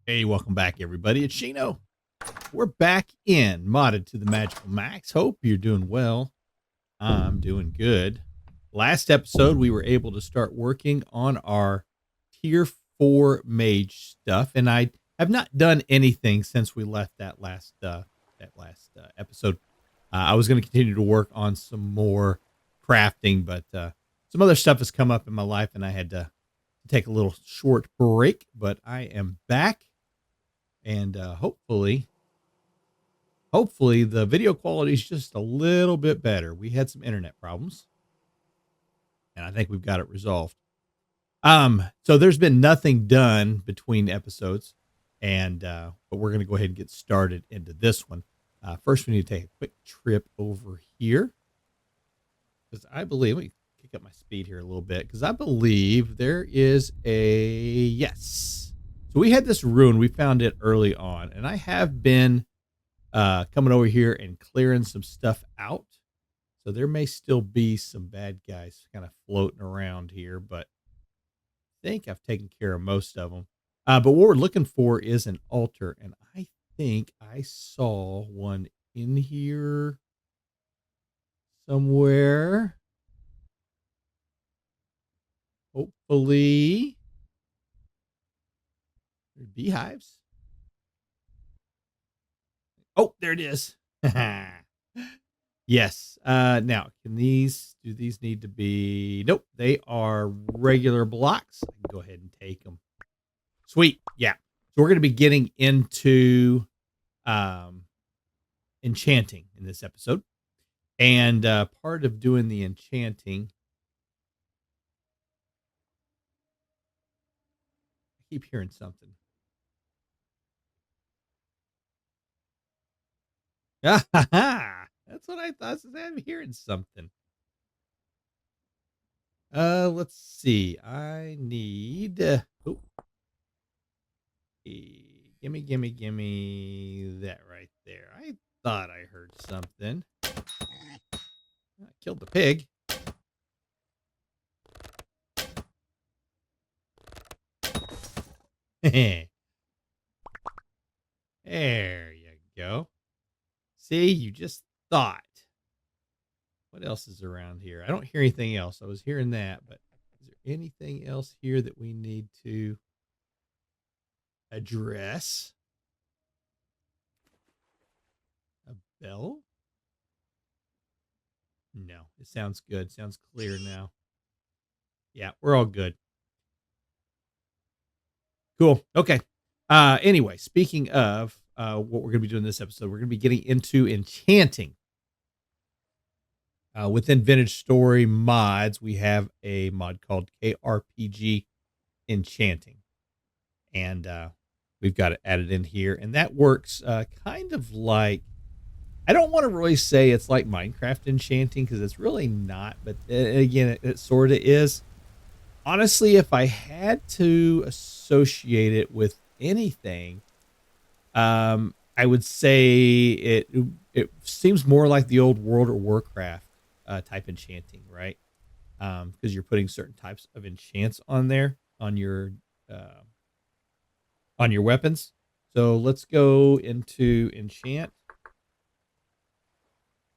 Hey, welcome back, everybody. It's Shino. We're back in Modded to the Magical Max. Hope you're doing well. I'm doing good. Last episode, we were able to start working on our Tier 4 Mage stuff, and I have not done anything since we left that last episode. I was going to continue to work on some more crafting, but some other stuff has come up in my life, and I had to take a little short break, but I am back. And hopefully the video quality is just a little bit better. We had some internet problems, and I think we've got it resolved. So there's been nothing done between episodes, and but we're going to go ahead and get started into this one. First, we need to take a quick trip over here, because I believe, let me kick up my speed here a little bit, because I believe there is a, yes. So we had this rune. We found it early on, and I have been coming over here and clearing some stuff out. So there may still be some bad guys kind of floating around here, but I think I've taken care of most of them. But what we're looking for is an altar, and I think I saw one in here somewhere. Hopefully. There's beehives. Oh, there it is. Yes. Now, do these need to be, nope, they are regular blocks. I can go ahead and take them. Sweet. Yeah. So we're going to be getting into enchanting in this episode. And part of doing the enchanting, I keep hearing something. That's what I thought. I'm hearing something. Let's see. I need. Oh, gimme that right there. I thought I heard something. I killed the pig. There you go. See, you just thought. What else is around here? I don't hear anything else. I was hearing that, but is there anything else here that we need to address? A bell? No, it sounds good. Sounds clear now. Yeah, we're all good. Cool. Okay. Anyway, speaking of what we're going to be doing this episode, we're going to be getting into enchanting. Within Vintage Story mods, we have a mod called KRPG Enchanting. And we've got it added in here. And that works kind of like, I don't want to really say it's like Minecraft enchanting, because it's really not. But again, it sort of is. Honestly, if I had to associate it with anything, I would say it seems more like the old World of Warcraft type enchanting, right? Because you're putting certain types of enchants on there on your weapons. So let's go into enchanting.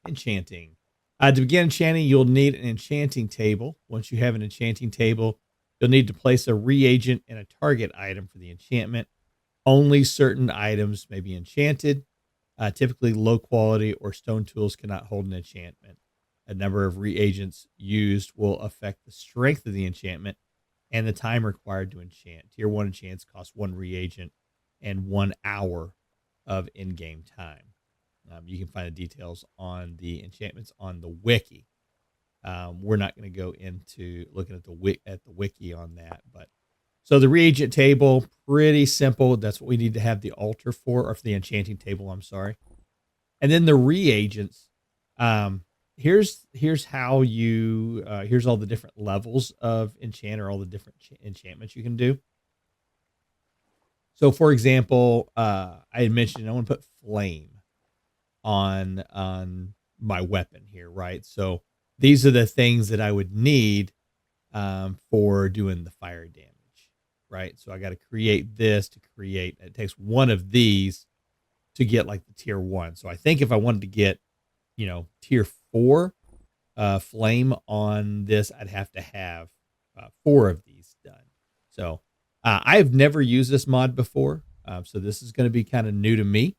To begin enchanting, you'll need an enchanting table. Once you have an enchanting table, you'll need to place a reagent and a target item for the enchantment. Only certain items may be enchanted. Typically, low quality or stone tools cannot hold an enchantment. A number of reagents used will affect the strength of the enchantment and the time required to enchant. Tier 1 enchants cost 1 reagent and 1 hour of in-game time. You can find the details on the enchantments on the wiki. We're not going to go into looking at the wiki on that, but so the reagent table, pretty simple. That's what we need to have the altar for, or for the enchanting table. I'm sorry. And then the reagents. Here's how you here's all the different levels of enchant, or all the different enchantments you can do. So, for example, I had mentioned I want to put flame on my weapon here, right? So these are the things that I would need for doing the fire damage. right? So I got to create this to create. It takes one of these to get like the tier 1. So I think if I wanted to get, tier 4 flame on this, I'd have to have 4 of these done. So I've never used this mod before. So this is going to be kind of new to me.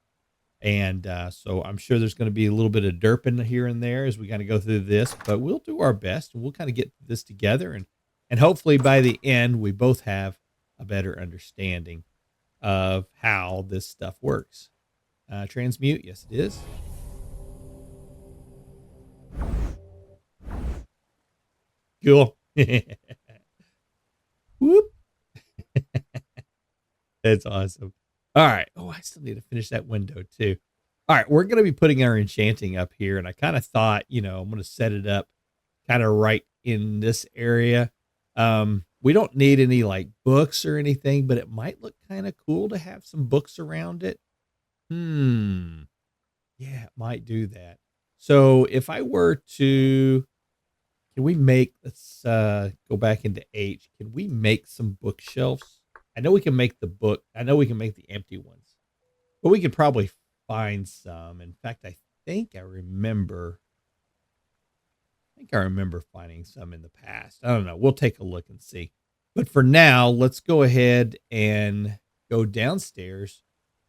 And so I'm sure there's going to be a little bit of derping here and there as we kind of go through this, but we'll do our best and we'll kind of get this together. And hopefully by the end, we both have a better understanding of how this stuff works. Transmute, yes, it is. Cool. Whoop. That's awesome. All right. Oh, I still need to finish that window too. All right. We're going to be putting our enchanting up here. And I kind of thought, I'm going to set it up kind of right in this area. We don't need any like books or anything, but it might look kind of cool to have some books around it. Yeah, it might do that. So if I were to, can we make, let's go back into H. Can we make some bookshelves? I know we can make the book. I know we can make the empty ones, but we could probably find some. In fact, I think I remember finding some in the past. I don't know. We'll take a look and see. But for now, let's go ahead and go downstairs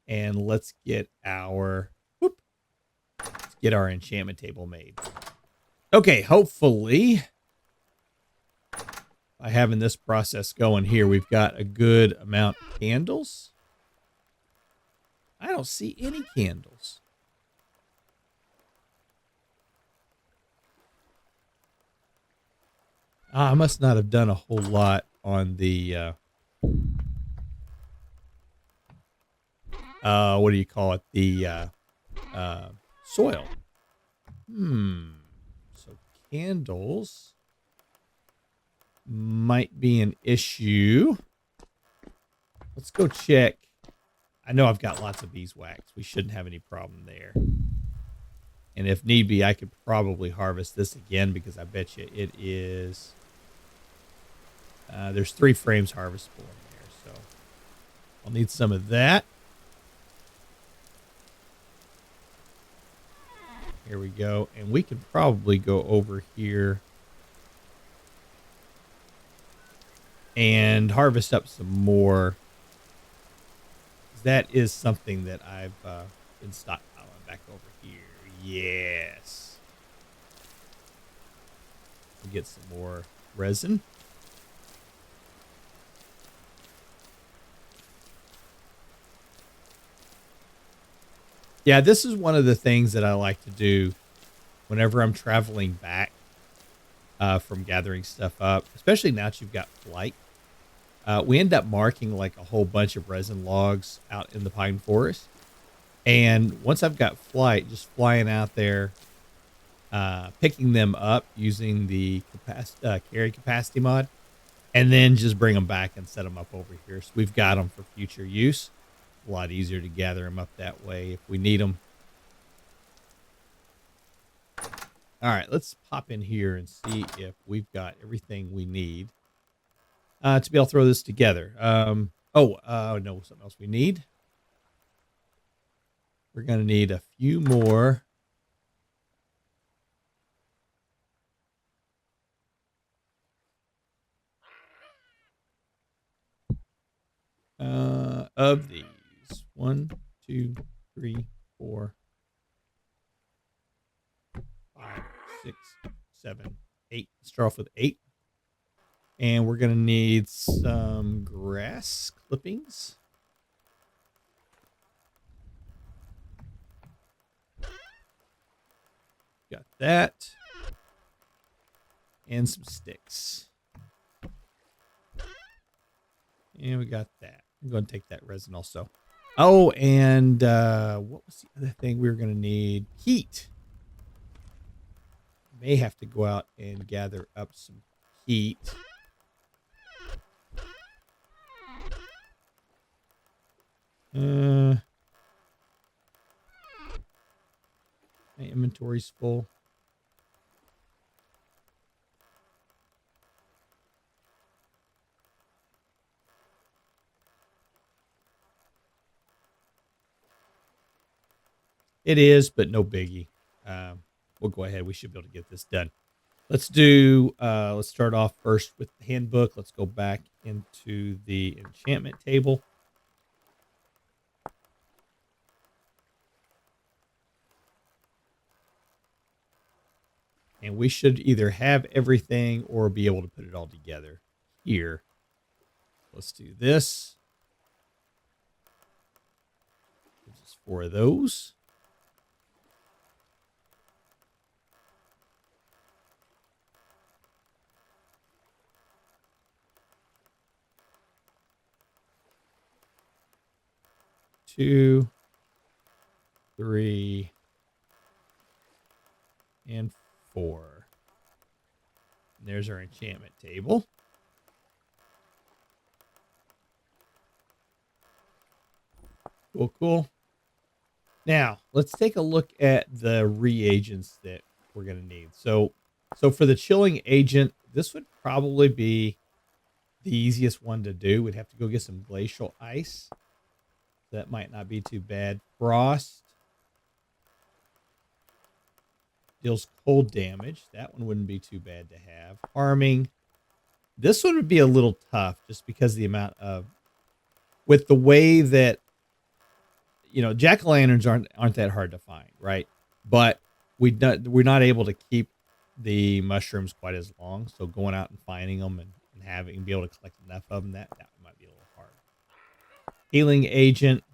and let's get our enchantment table made. Okay, hopefully by having this process going here, we've got a good amount of candles. I don't see any candles. I must not have done a whole lot on the what do you call it? The soil. So candles might be an issue. Let's go check. I know I've got lots of beeswax. We shouldn't have any problem there. And if need be, I could probably harvest this again because I bet you it is. There's 3 frames harvestable in there, so I'll need some of that. Here we go. And we can probably go over here and harvest up some more. That is something that I've been stockpiling back over here. Yes. We'll get some more resin. Yeah, this is one of the things that I like to do whenever I'm traveling back from gathering stuff up, especially now that you've got flight. We end up marking like a whole bunch of resin logs out in the pine forest. And once I've got flight, just flying out there, picking them up using the carry capacity mod, and then just bring them back and set them up over here. So we've got them for future use. A lot easier to gather them up that way if we need them. All right, let's pop in here and see if we've got everything we need to be able to throw this together. No, something else we need. We're going to need a few more. Of these. 1, 2, 3, 4, 5, 6, 7, 8. Let's start off with 8. And we're going to need some grass clippings. Got that. And some sticks. And we got that. I'm going to take that resin also. Oh, and what was the other thing we were going to need? Heat. May have to go out and gather up some heat. My inventory's full. It is, but no biggie. We'll go ahead. We should be able to get this done. Let's do, let's start off first with the handbook. Let's go back into the enchantment table. And we should either have everything or be able to put it all together here. Let's do this. Just 4 of those. Two, 3, and 4. And there's our enchantment table. Cool, cool. Now, let's take a look at the reagents that we're going to need. So for the chilling agent, this would probably be the easiest one to do. We'd have to go get some glacial ice. That might not be too bad. Frost deals cold damage. That one wouldn't be too bad to have. Harming. This one would be a little tough just because the amount of, with the way that, you know, jack-o'-lanterns aren't that hard to find, right? But we're not able to keep the mushrooms quite as long. So going out and finding them and be able to collect enough of them, that might be a little hard. Healing agent.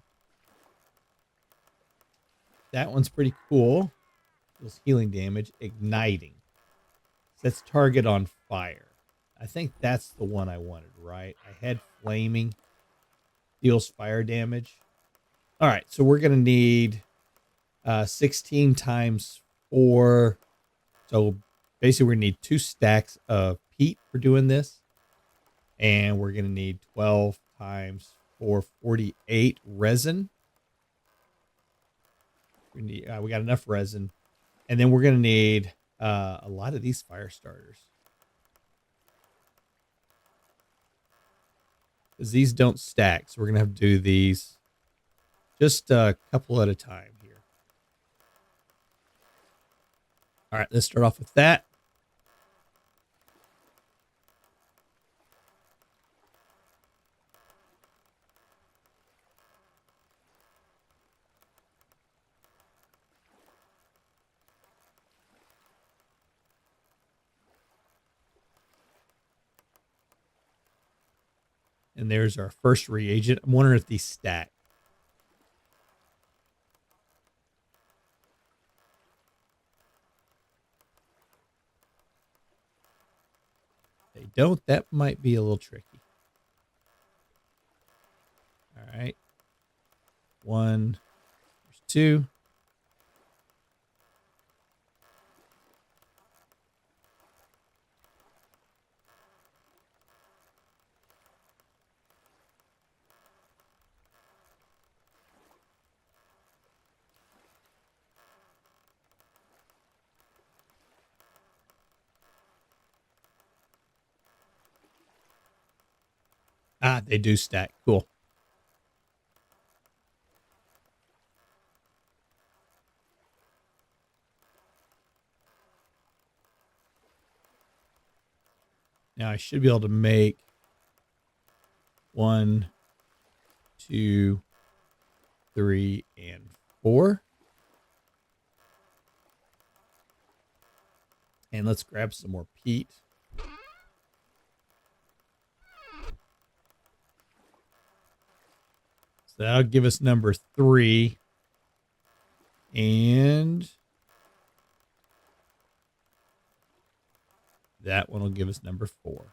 That one's pretty cool. Deals healing damage. Igniting. Sets target on fire. I think that's the one I wanted, right? I had flaming. Deals fire damage. All right, so we're going to need 16 times 4. So basically we're going to need 2 stacks of peat for doing this. And we're going to need 12 times 4, 48 resin. We got enough resin. And then we're going to need a lot of these fire starters. Because these don't stack. So we're going to have to do these just a couple at a time here. All right, let's start off with that. And there's our first reagent. I'm wondering if these stack. They don't. That might be a little tricky. All right. 1. There's 2. Ah, they do stack. Cool. Now I should be able to make 1, 2, 3, and 4. And let's grab some more peat. So that'll give us number 3. And that one will give us number 4.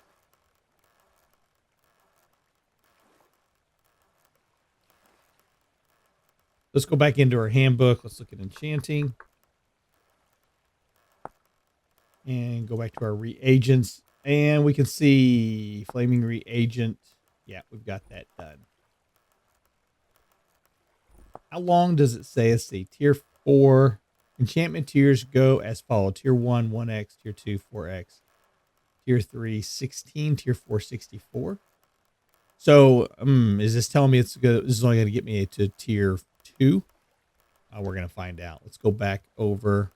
Let's go back into our handbook. Let's look at enchanting. And go back to our reagents. And we can see flaming reagent. Yeah, we've got that done. How long does it say? Let's see. Tier 4. Enchantment tiers go as follows. Tier 1, 1x. Tier 2, 4x. Tier 3, 16. Tier 4, 64. So, is this telling me it's good? This is only going to get me to tier 2? We're going to find out. Let's go back over.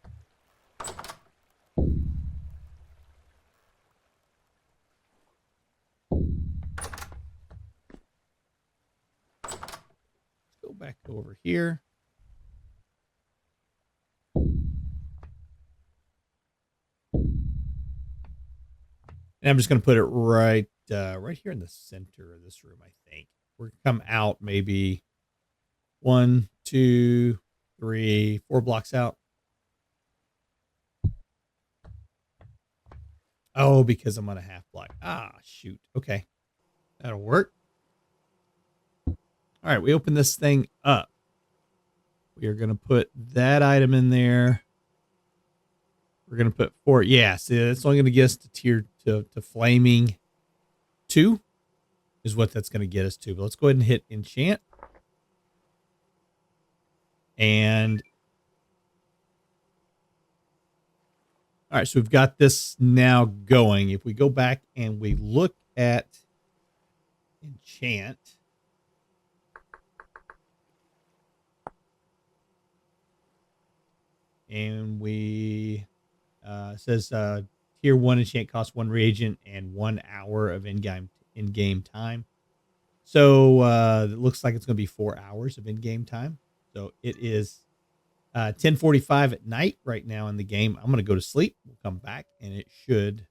Go back over here. And I'm just going to put it right here in the center of this room, I think. We're going to come out maybe 1, 2, 3, 4 blocks out. Oh, because I'm on a half block. Ah, shoot. Okay. That'll work. All right, we open this thing up. We are going to put that item in there. We're going to put 4. Yeah, see, that's only going to get us to tier to flaming 2 is what that's going to get us to. But let's go ahead and hit enchant. And all right, so we've got this now going. If we go back and we look at enchant, and we says tier 1 enchant costs 1 reagent and 1 hour of in-game time. So it looks like it's going to be 4 hours of in-game time. So it is 10:45 at night right now in the game. I'm going to go to sleep. We'll come back and it should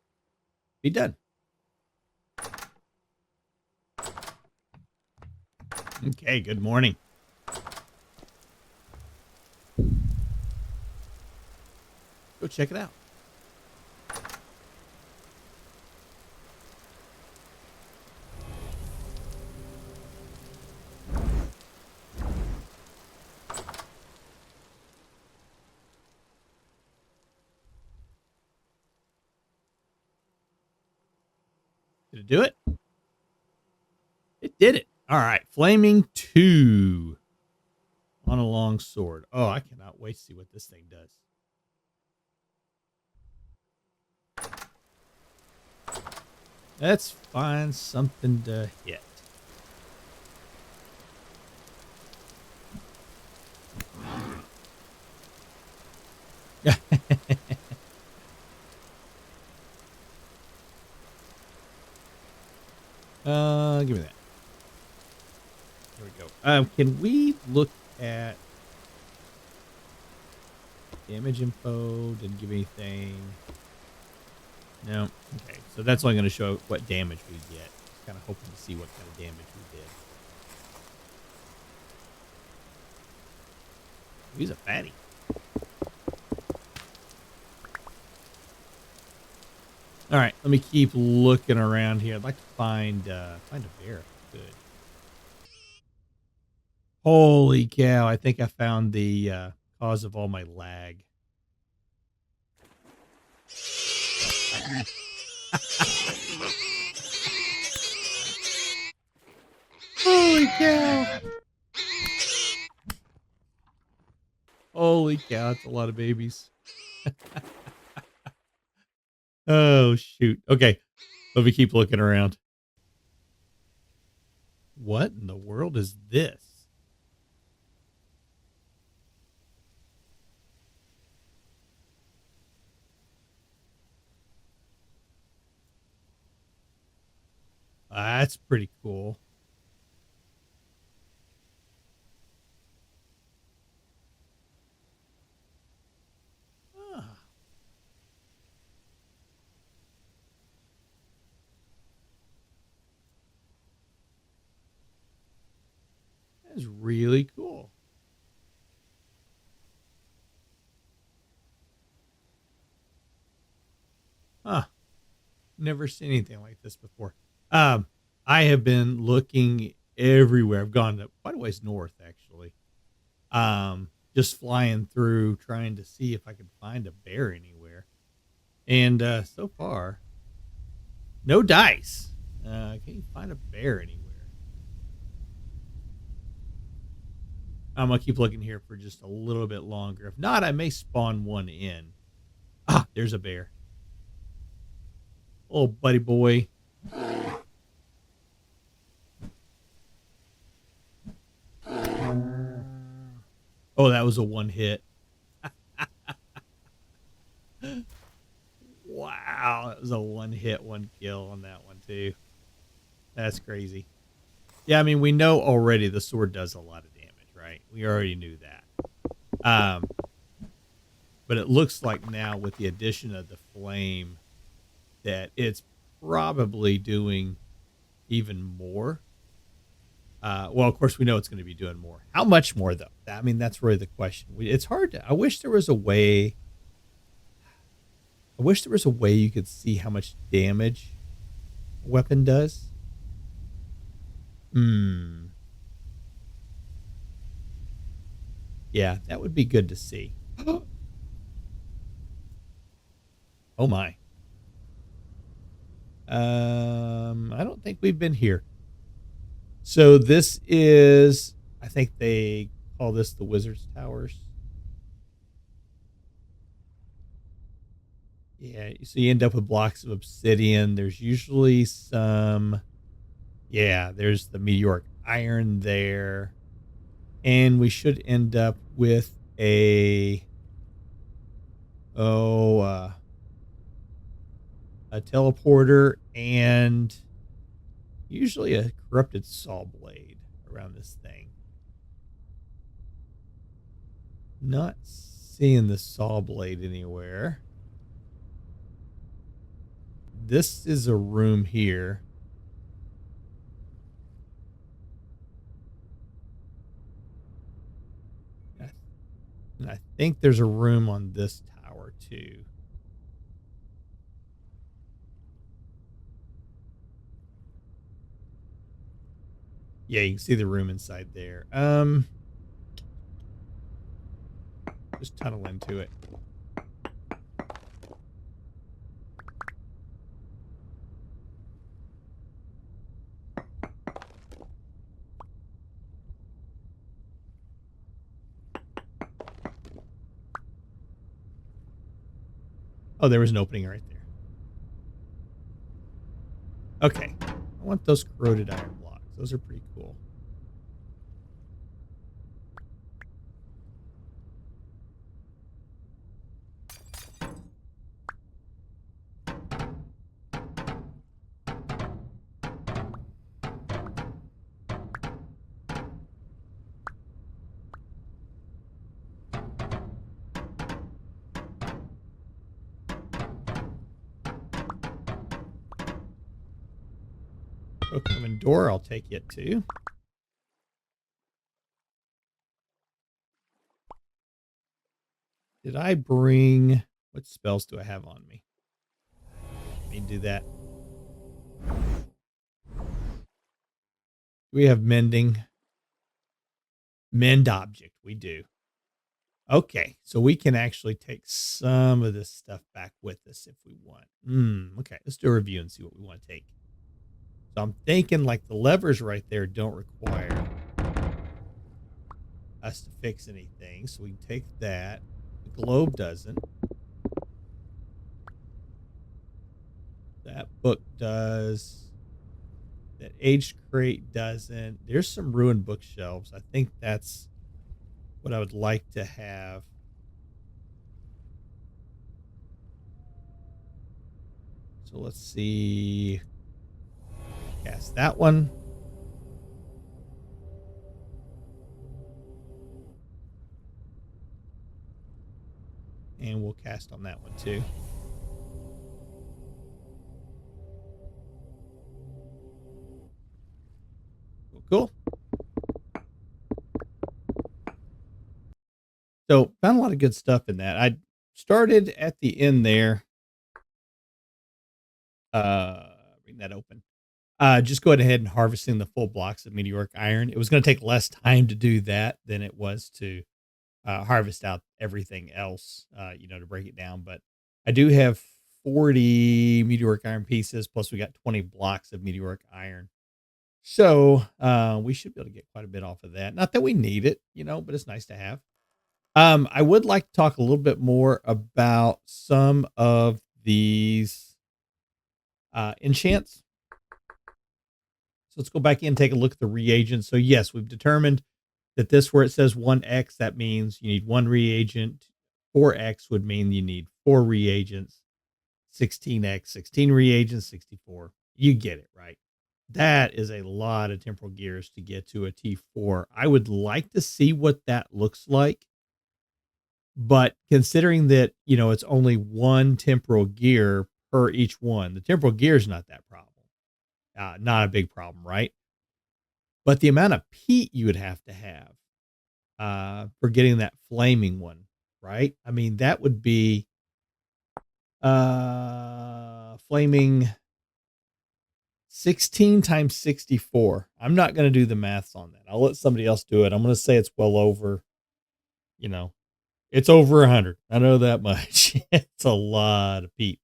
be done. Okay, good morning. Go check it out. Did it do it? It did it. All right. Flaming 2 on a long sword. Oh, I cannot wait to see what this thing does. Let's find something to hit. Give me that. There we go. Can we look at damage info? Didn't give anything. No. Okay, so that's only going to show what damage we get. Kind of hoping to see what kind of damage we did. He's a fatty. All right, let me keep looking around here. I'd like to find a bear. Good. Holy cow! I think I found the cause of all my lag. Holy cow! Holy cow! That's a lot of babies. Oh shoot! Okay, let me keep looking around. What in the world is this? That's pretty cool. Ah. That's really cool. Huh. Never seen anything like this before. I have been looking everywhere. I've gone quite a ways north, actually. Just flying through, trying to see if I could find a bear anywhere. And so far, no dice. Can't you find a bear anywhere? I'm gonna keep looking here for just a little bit longer. If not, I may spawn one in. Ah, there's a bear. Oh, buddy boy. Oh, that was a one hit. Wow, that was a one hit, one kill on that one too. That's crazy. Yeah, I mean, we know already the sword does a lot of damage, right? We already knew that. But it looks like now with the addition of the flame that it's probably doing even more. Well, of course, we know it's going to be doing more. How much more, though? I mean, that's really the question. It's hard to. I wish there was a way. I wish there was a way you could see how much damage a weapon does. Hmm. Yeah, that would be good to see. Oh my. I don't think we've been here. So this is, I think they call this the Wizard's Towers. Yeah, so you end up with blocks of obsidian. There's usually some, yeah, there's the meteoric iron there. And we should end up with oh, uh, a teleporter and usually a corrupted saw blade around this thing. Not seeing the saw blade anywhere. This is a room here. And I think there's a room on this tower too. Yeah, you can see the room inside there. Just tunnel into it. Oh, there was an opening right there. Okay. I want those corroded iron blocks. Those are pretty cool. Open door, I'll take it too. Did I bring, what spells do I have on me? Let me do that. We have mending. Mend object, we do. Okay, so we can actually take some of this stuff back with us if we want. Okay, let's do a review and see what we want to take. So I'm thinking like the levers right there don't require us to fix anything. So we can take that. The globe doesn't. That book does. That aged crate doesn't. There's some ruined bookshelves. I think that's what I would like to have. So let's see. Cast that one. And we'll cast on that one too. Cool. So found a lot of good stuff in that. I started at the end there. Bring that open. Just go ahead and harvesting the full blocks of meteoric iron. It was going to take less time to do that than it was to harvest out everything else, to break it down. But I do have 40 meteoric iron pieces, plus we got 20 blocks of meteoric iron. So we should be able to get quite a bit off of that. Not that we need it, but it's nice to have. I would like to talk a little bit more about some of these enchants. So let's go back in and take a look at the reagents. So yes, we've determined that this where it says 1x, that means you need 1 reagent. 4x would mean you need 4 reagents. 16x, 16 reagents, 64. You get it, right? That is a lot of temporal gears to get to a T4. I would like to see what that looks like. But considering that, it's only one temporal gear per each one, the temporal gear is not that problem. Not a big problem, right? But the amount of peat you would have to have for getting that flaming one, right? I mean, that would be flaming 16 times 64. I'm not going to do the maths on that. I'll let somebody else do it. I'm going to say it's well over, it's over 100. I know that much. It's a lot of peat.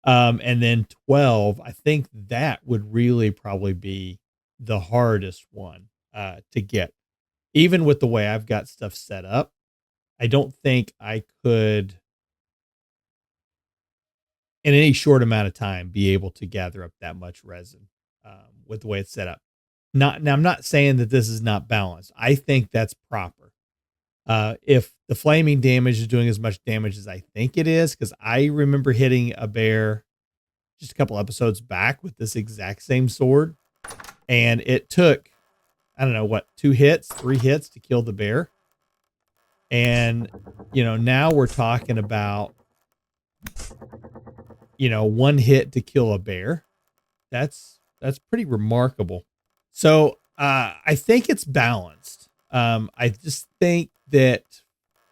And then 12, I think that would really probably be the hardest one to get. Even with the way I've got stuff set up, I don't think I could, in any short amount of time, be able to gather up that much resin with the way it's set up. Now, I'm not saying that this is not balanced. I think that's proper. If the flaming damage is doing as much damage as I think it is, because I remember hitting a bear just a couple episodes back with this exact same sword, and it took, I don't know what, 2 hits, 3 hits to kill the bear. And, now we're talking about, 1 hit to kill a bear. That's pretty remarkable. So, I think it's balanced. I just think that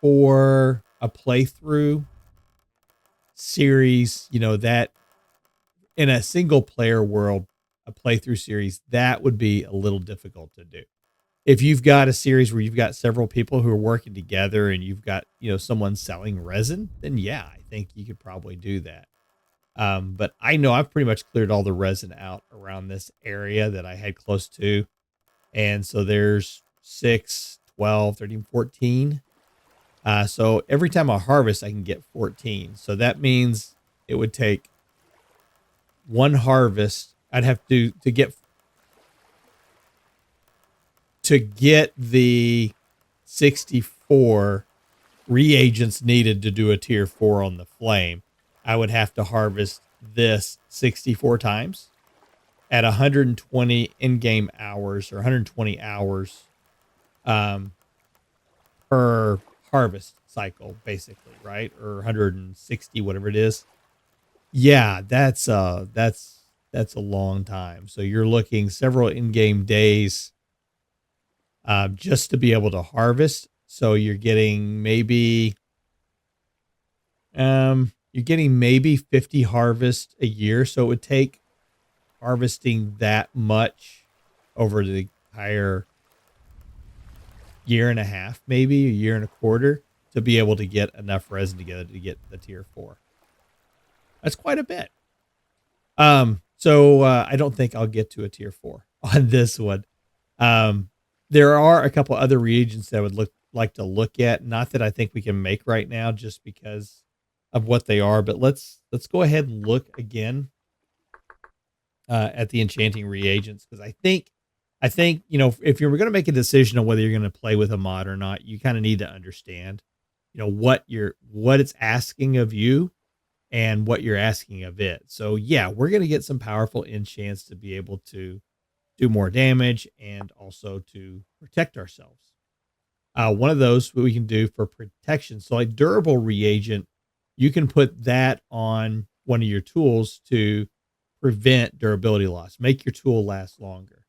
for a playthrough series, that in a single player world, a playthrough series, that would be a little difficult to do. If you've got a series where you've got several people who are working together and you've got, someone selling resin, then yeah, I think you could probably do that. But I know I've pretty much cleared all the resin out around this area that I had close to. And so there's 6, 12, 13, 14. So every time I harvest, I can get 14. So that means it would take 1 harvest. I'd have to get the 64 reagents needed to do a tier 4 on the flame. I would have to harvest this 64 times at 120 in-game hours, or 120 hours per harvest cycle, basically, right? Or 160, whatever it is. Yeah, that's a long time. So you're looking several in-game days just to be able to harvest. So you're getting maybe 50 harvests a year. So it would take harvesting that much over the entire year and a half, maybe a year and a quarter, to be able to get enough resin together to get the tier 4. That's quite a bit. So I don't think I'll get to a tier 4 on this one. There are a couple other reagents that I would like to look at. Not that I think we can make right now, just because of what they are. But let's go ahead and look again at the enchanting reagents, because I think if you're going to make a decision on whether you're going to play with a mod or not, you kind of need to understand what it's asking of you and what you're asking of it. So yeah, we're going to get some powerful enchants to be able to do more damage and also to protect ourselves. One of those we can do for protection. So like durable reagent, you can put that on one of your tools to prevent durability loss, make your tool last longer.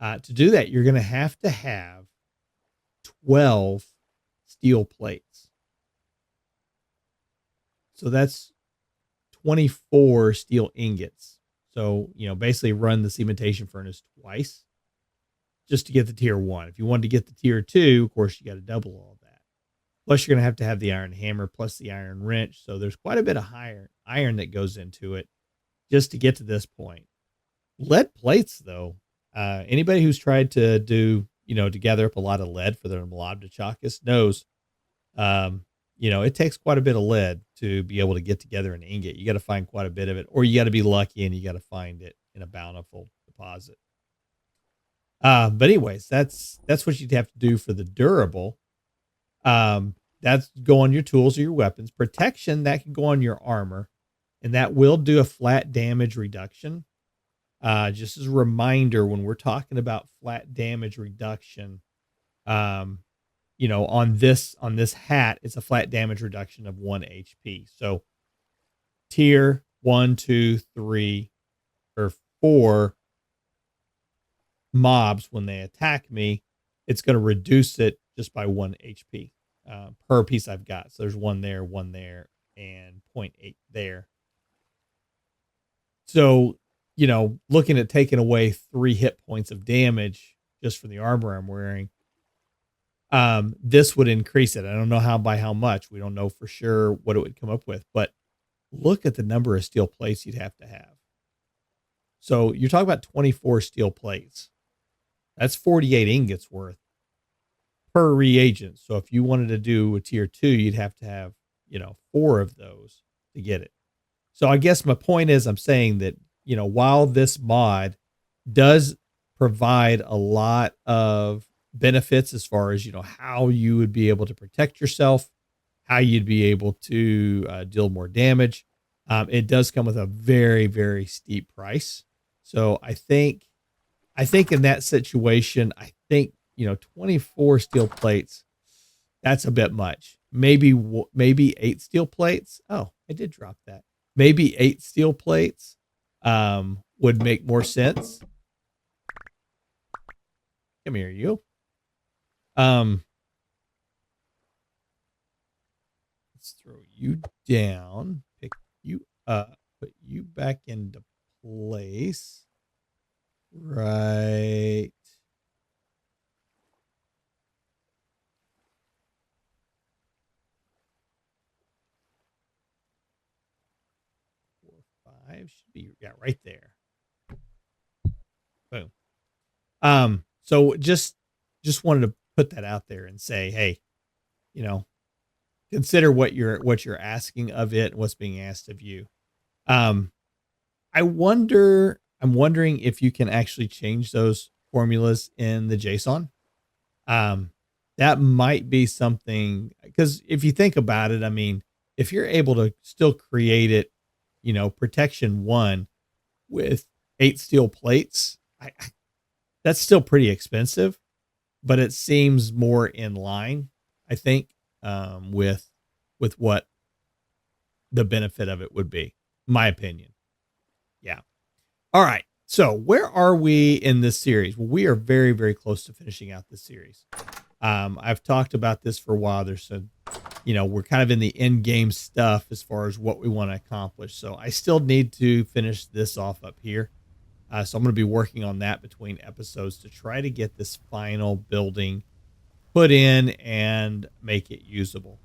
To do that, you're going to have 12 steel plates. So that's 24 steel ingots. So, basically run the cementation furnace twice just to get the tier 1. If you wanted to get the tier 2, of course, you got to double all that. Plus, you're going to have the iron hammer plus the iron wrench. So there's quite a bit of iron that goes into it just to get to this point. Lead plates, though. Anybody who's tried to do, to gather up a lot of lead for their Modpack knows, it takes quite a bit of lead to be able to get together an ingot. You got to find quite a bit of it, or you got to be lucky and you got to find it in a bountiful deposit. But anyways, that's what you'd have to do for the durable. That's go on your tools or your weapons. Protection, that can go on your armor, and that will do a flat damage reduction. Just as a reminder, when we're talking about flat damage reduction, um, on this hat, it's a flat damage reduction of 1 HP. So tier 1, 2, 3, or 4 mobs, when they attack me, it's going to reduce it just by 1 HP per piece I've got. So there's one there, and 0.8 there. So, looking at taking away 3 hit points of damage just from the armor I'm wearing, this would increase it. I don't know by how much. We don't know for sure what it would come up with, but look at the number of steel plates you'd have to have. So you're talking about 24 steel plates. That's 48 ingots worth per reagent. So if you wanted to do a tier 2, you'd have to have, 4 of those to get it. So I guess my point is, I'm saying that, while this mod does provide a lot of benefits as far as, how you would be able to protect yourself, how you'd be able to deal more damage, it does come with a very, very steep price. So I think in that situation, 24 steel plates, that's a bit much. Maybe 8 steel plates. Oh, I did drop that. Maybe 8 steel plates would make more sense. Come here, you. Let's throw you down, pick you up, put you back into place. Right. Should be right there. Boom. So just wanted to put that out there and say, hey, consider what you're asking of it, what's being asked of you. I'm wondering if you can actually change those formulas in the JSON. That might be something, because if you think about it, I mean, if you're able to still create it, protection 1 with 8 steel plates, that's still pretty expensive, but it seems more in line, I think, with what the benefit of it would be, my opinion. Yeah. All right. So where are we in this series? Well, we are very, very close to finishing out this series. I've talked about this for a while. We're kind of in the end game stuff as far as what we want to accomplish. So I still need to finish this off up here. So I'm going to be working on that between episodes to try to get this final building put in and make it usable.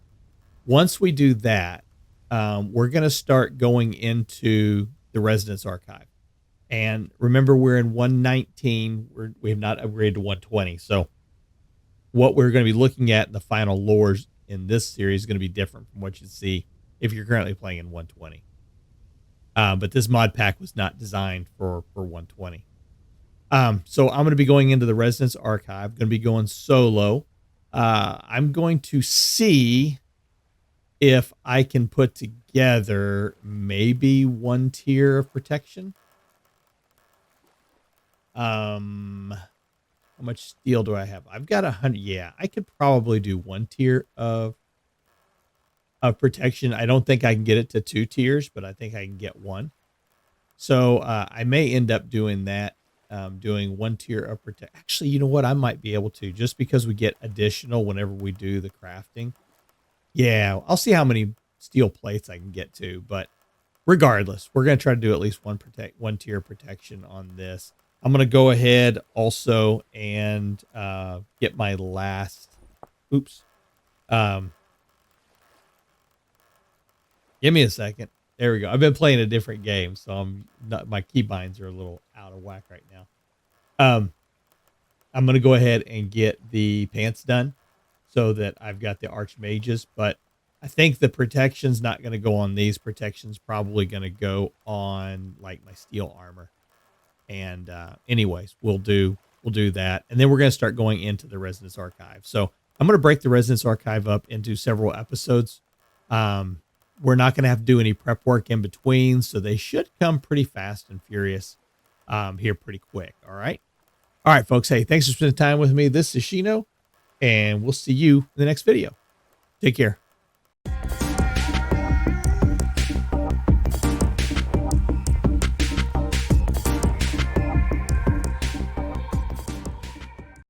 Once we do that, we're going to start going into the Residence Archive. And remember, we're in 119. We have not upgraded to 120. So what we're going to be looking at in the final lores in this series is going to be different from what you see if you're currently playing in 120. But this mod pack was not designed for 120. So I'm going to be going into the Residence Archive, going to be going solo. I'm going to see if I can put together maybe 1 tier of protection. How much steel do I have? I've got 100. Yeah, I could probably do 1 tier of protection. I don't think I can get it to 2 tiers, but I think I can get 1. So I may end up doing that, doing 1 tier of protection. Actually, you know what? I might be able to, just because we get additional whenever we do the crafting. Yeah, I'll see how many steel plates I can get to, but regardless, we're going to try to do at least 1 tier protection on this. I'm going to go ahead also and get my last, oops. Give me a second. There we go. I've been playing a different game, so my keybinds are a little out of whack right now. I'm going to go ahead and get the pants done so that I've got the archmages, but I think the protection's not going to go on these. Protection's probably going to go on like my steel armor. And anyways, we'll do we'll do that. And then we're going to start going into the Residence Archive. So I'm going to break the Residence Archive up into several episodes. We're not going to have to do any prep work in between, so they should come pretty fast and furious here pretty quick. All right. All right, folks. Hey, thanks for spending time with me. This is Shino, and we'll see you in the next video. Take care.